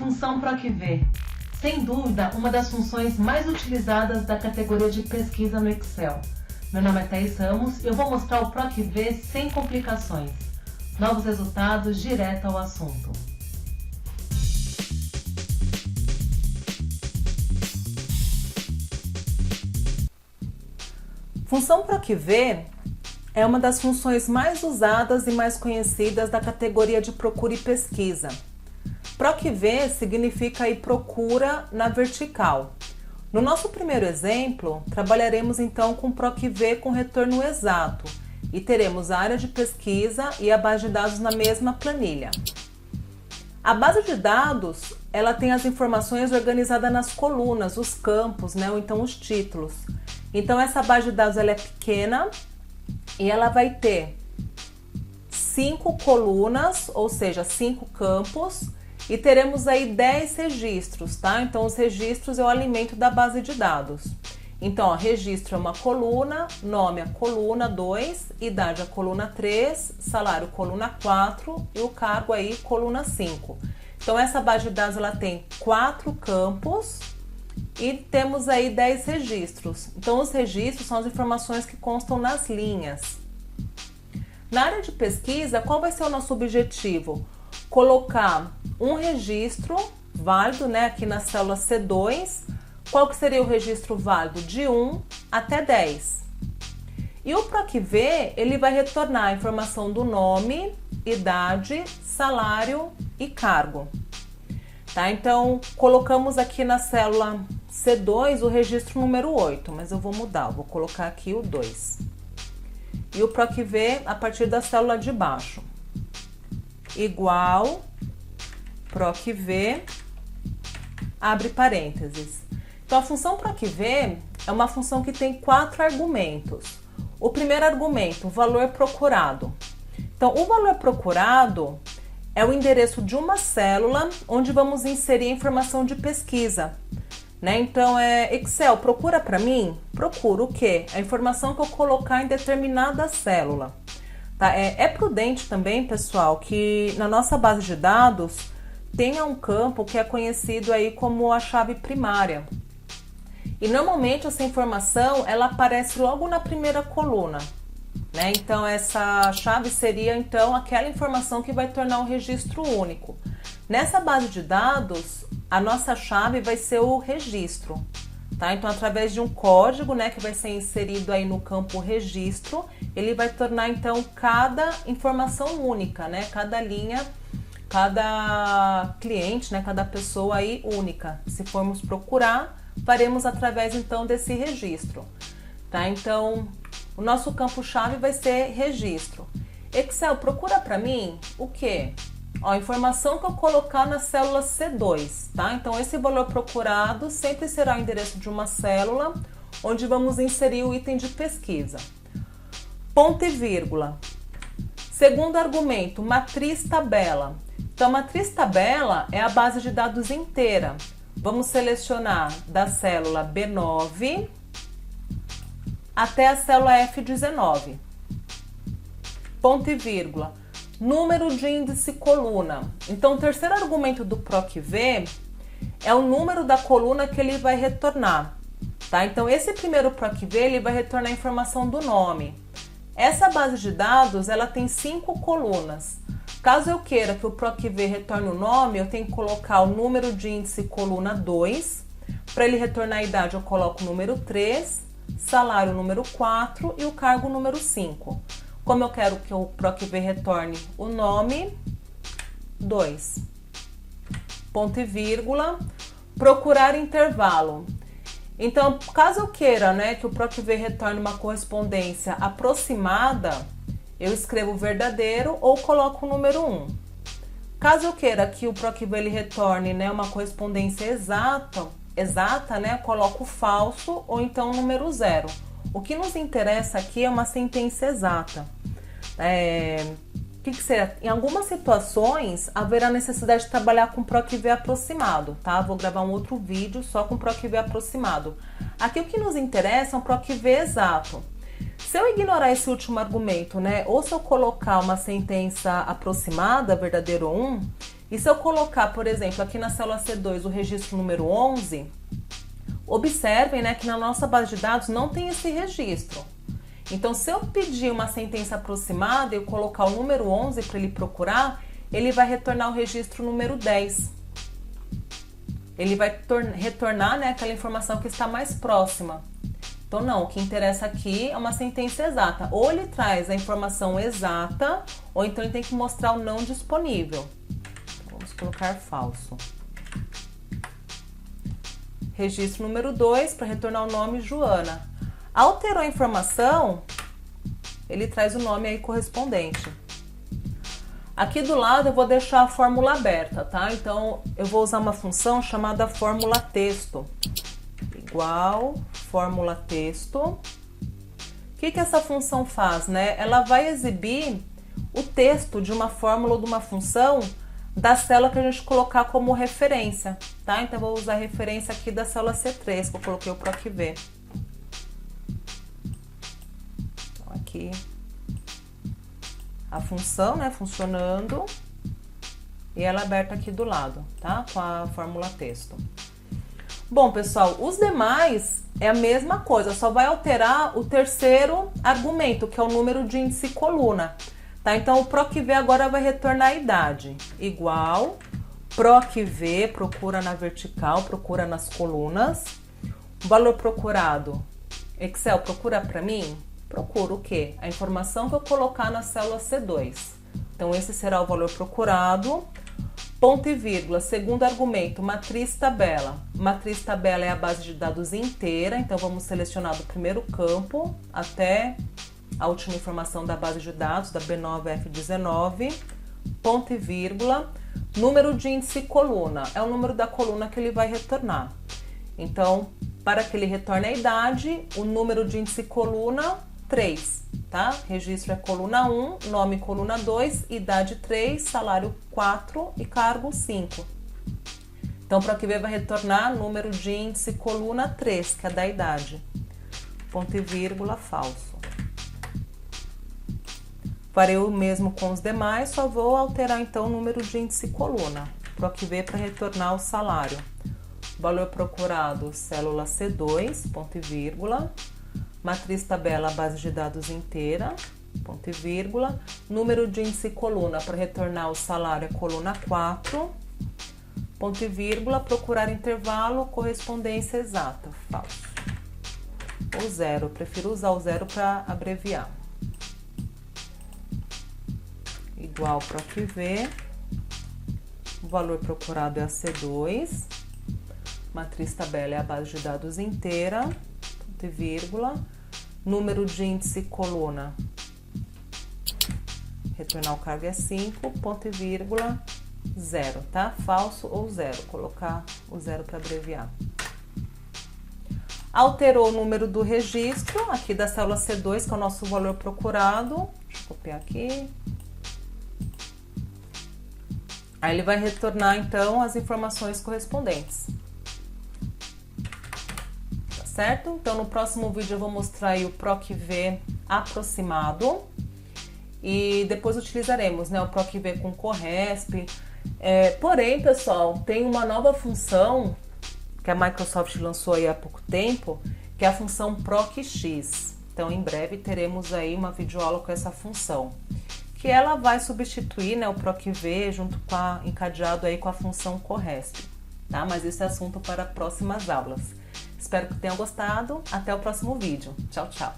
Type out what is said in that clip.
Função PROC-V. Sem dúvida, uma das funções mais utilizadas da categoria de pesquisa no Excel. Meu nome é Thaís Ramos e eu vou mostrar o PROC-V sem complicações. Novos resultados, direto ao assunto. Função PROC-V é uma das funções mais usadas e mais conhecidas da categoria de procura e pesquisa. PROC-V significa aí procura na vertical. No nosso primeiro exemplo, trabalharemos então com PROC-V com retorno exato e teremos a área de pesquisa e a base de dados na mesma planilha. A base de dados, ela tem as informações organizadas nas colunas, os campos, ou então os títulos. Então essa base de dados ela é pequena e ela vai ter 5 colunas, ou seja, 5 campos, e teremos aí 10 registros, tá? Então os registros é o alimento da base de dados. Então, registro é uma coluna, nome a coluna 2, idade a coluna 3, salário coluna 4 e o cargo aí coluna 5. Então essa base de dados ela tem 4 campos e temos aí 10 registros. Então os registros são as informações que constam nas linhas. Na área de pesquisa, qual vai ser o nosso objetivo? Colocar um registro válido, aqui na célula C2. Qual que seria o registro válido? De 1 até 10. E o PROC-V, ele vai retornar a informação do nome, idade, salário e cargo. Tá? Então, colocamos aqui na célula C2 o registro número 8, mas eu vou mudar, vou colocar aqui o 2. E o PROC-V a partir da célula de baixo. Igual PROC-V, abre parênteses. Então, a função PROC-V é uma função que tem 4 argumentos. O primeiro argumento, o valor procurado. Então, o valor procurado é o endereço de uma célula onde vamos inserir a informação de pesquisa. Então, Excel, procura para mim? Procura o quê? A informação que eu colocar em determinada célula. Tá? É prudente também, pessoal, que na nossa base de dados tenha um campo que é conhecido aí como a chave primária. E normalmente essa informação ela aparece logo na primeira coluna. Então essa chave seria então aquela informação que vai tornar um registro único. Nessa base de dados, a nossa chave vai ser o registro. Tá? Então através de um código que vai ser inserido aí no campo registro, ele vai tornar então cada informação única, cada linha, cada cliente, cada pessoa aí única. Se formos procurar, faremos através então desse registro. Tá? Então o nosso campo-chave vai ser registro. Excel, procura para mim o quê? A informação que eu colocar na célula C2, tá? Então esse valor procurado sempre será o endereço de uma célula onde vamos inserir o item de pesquisa. Ponto e vírgula. Segundo argumento, matriz tabela. Então a matriz tabela é a base de dados inteira. Vamos selecionar da célula B9 até a célula F19. Ponto e vírgula. Número de índice coluna. Então, o terceiro argumento do PROC-V é o número da coluna que ele vai retornar. Tá? Então, esse primeiro PROC-V ele vai retornar a informação do nome. Essa base de dados ela tem 5 colunas. Caso eu queira que o PROC-V retorne o nome, eu tenho que colocar o número de índice coluna 2. Para ele retornar a idade, eu coloco o número 3, salário número 4 e o cargo número 5. Como eu quero que o PROC-V retorne o nome, 2. Ponto e vírgula. Procurar intervalo. Então, caso eu queira que o PROC-V retorne uma correspondência aproximada, eu escrevo verdadeiro ou coloco o número 1. Caso eu queira que o PROC-V ele retorne uma correspondência exata, eu coloco falso ou então o número 0. O que nos interessa aqui é uma sentença exata. Que seria? Em algumas situações, haverá necessidade de trabalhar com PROC-V aproximado, tá? Vou gravar um outro vídeo só com PROC-V aproximado. Aqui o que nos interessa é um PROC-V exato. Se eu ignorar esse último argumento, né, ou se eu colocar uma sentença aproximada, verdadeiro ou 1, e se eu colocar, por exemplo, aqui na célula C2 o registro número 11, observem, né, que na nossa base de dados não tem esse registro. Então, se eu pedir uma sentença aproximada e eu colocar o número 11 para ele procurar, ele vai retornar o registro número 10. Ele vai retornar, né, aquela informação que está mais próxima. Então, não, o que interessa aqui é uma sentença exata. Ou ele traz a informação exata, ou então ele tem que mostrar o não disponível. Vamos colocar falso. Registro número 2, para retornar o nome Joana. Alterou a informação, ele traz o nome aí correspondente. Aqui do lado eu vou deixar a fórmula aberta, tá? Então, eu vou usar uma função chamada fórmula texto. Igual, fórmula texto. O que essa função faz, né? Ela vai exibir o texto de uma fórmula ou de uma função da célula que a gente colocar como referência, tá? Então, eu vou usar a referência aqui da célula C3, que eu coloquei o PROC-V. Então, aqui a função, né, funcionando, e ela aberta aqui do lado, tá? Com a fórmula texto. Bom, pessoal, os demais é a mesma coisa, só vai alterar o terceiro argumento, que é o número de índice coluna, tá? Então, o PROC-V agora vai retornar a idade, igual, PROC-V, procura na vertical, procura nas colunas, o valor procurado, Excel, procura para mim? Procura o quê? A informação que eu colocar na célula C2. Então, esse será o valor procurado. Ponto e vírgula, segundo argumento, matriz tabela. Matriz tabela é a base de dados inteira, então vamos selecionar do primeiro campo até a última informação da base de dados, da B9F19. Ponto e vírgula, número de índice coluna, é o número da coluna que ele vai retornar. Então, para que ele retorne a idade, o número de índice coluna 3, tá? Registro é coluna 1, nome coluna 2, idade 3, salário 4 e cargo 5. Então, para que vai retornar número de índice coluna 3, que é da idade. Ponto e vírgula, falso. Farei o mesmo com os demais, só vou alterar então o número de índice coluna. PROC-V para retornar o salário. Valor procurado, célula C2, ponto e vírgula. Matriz tabela, base de dados inteira, ponto e vírgula. Número de índice coluna para retornar o salário é coluna 4, ponto e vírgula. Procurar intervalo, correspondência exata, falso. Ou 0, prefiro usar o 0 para abreviar. Igual PROC-V, o valor procurado é a C2, matriz tabela é a base de dados inteira, ponto e vírgula, número de índice coluna, retornar o cargo é 5, ponto e vírgula, 0, tá? Falso ou 0, colocar o 0 para abreviar. Alterou o número do registro, aqui da célula C2, que é o nosso valor procurado, deixa eu copiar aqui. Aí ele vai retornar, então, as informações correspondentes. Tá certo? Então, no próximo vídeo eu vou mostrar aí o PROC-V aproximado. E depois utilizaremos, né, o PROC-V com CORRESP. Porém, pessoal, tem uma nova função que a Microsoft lançou aí há pouco tempo, que é a função PROC-X. Então, em breve teremos aí uma videoaula com essa função, que ela vai substituir, né, o PROC-V junto com encadeado aí com a função CORRESP, tá? Mas esse é assunto para próximas aulas. Espero que tenham gostado. Até o próximo vídeo. Tchau, tchau!